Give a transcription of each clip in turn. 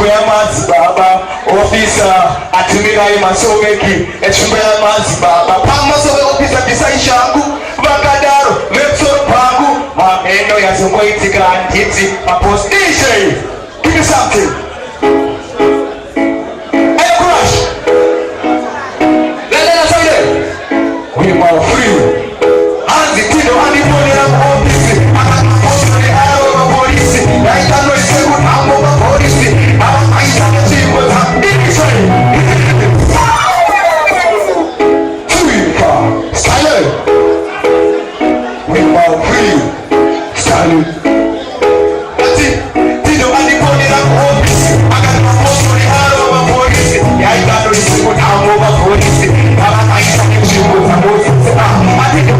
ya mazi baba ofisa atumirai masomeki echimbo ya mazi baba pamasowe ofisa tisaishangu vakadaro vepsoro pangu mameno yazongoitika handiti mapost DJ give me something. Hey Crush, let us say that we are free. Hanzi Tino hadi pone ya ofisi akakosha ni hao wa polisi na itano iseku hapo wa polisi hawa maisha ya chimbo za DJ Style. We are free. Style. That's it. Tino hadi pone ya ofisi akakosha ni hao wa polisi ya itano iseku hapo wa polisi hawa maisha ya chimbo za polisi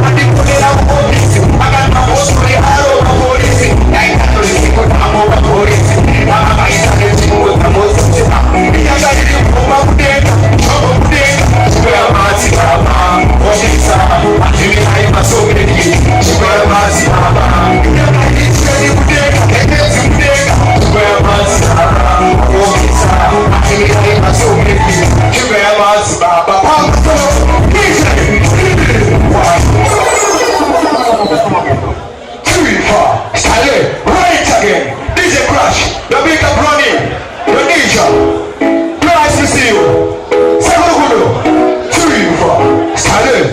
hadi pone ya ofisi akakosha ni hao wa polisi ya itano iseku hapo wa polisi hawa maisha ya chimbo za polisi iyangali kuma kudeka chobo kudeka square mazi baba ofisa atimi hai masomeki square mazi baba iyangali cheni kudeka ekezi kudeka square mazi baba ofisa atimi hai masomeki square mazi baba pamto Style, right again. DJ Crush, the big up running, the DJ. Nice to see you. Segundo, 3, 4. Style.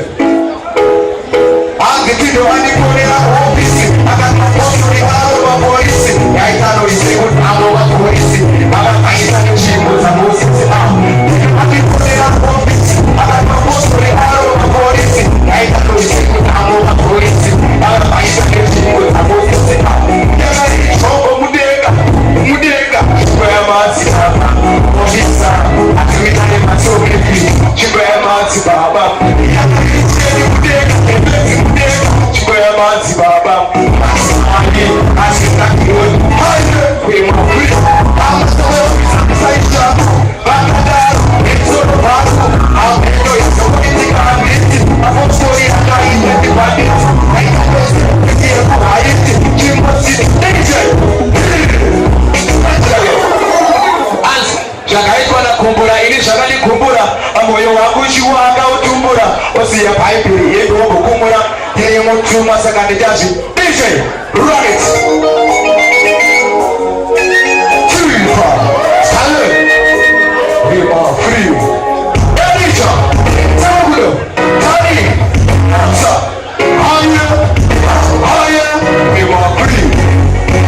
And the kid and the pony are office. I got my post for the hour of police. I can't see what I'm over police. I got my son and she was a Moses. And the pony are office. I got my post for the hour of police. I can't see what I'm over police. I got my son and she was a Moses. Mudega, where Mati Baba, Officer, Atimitani Masomeki, where Mati Baba, Mudega, where Mati Baba, Shakaitwa na kumbura ili shakali kumbura amoyo wangu shiwanga utumbura osi ya pipe yedu wabu kumura yeye mutuma sakandi jaji DJ run it.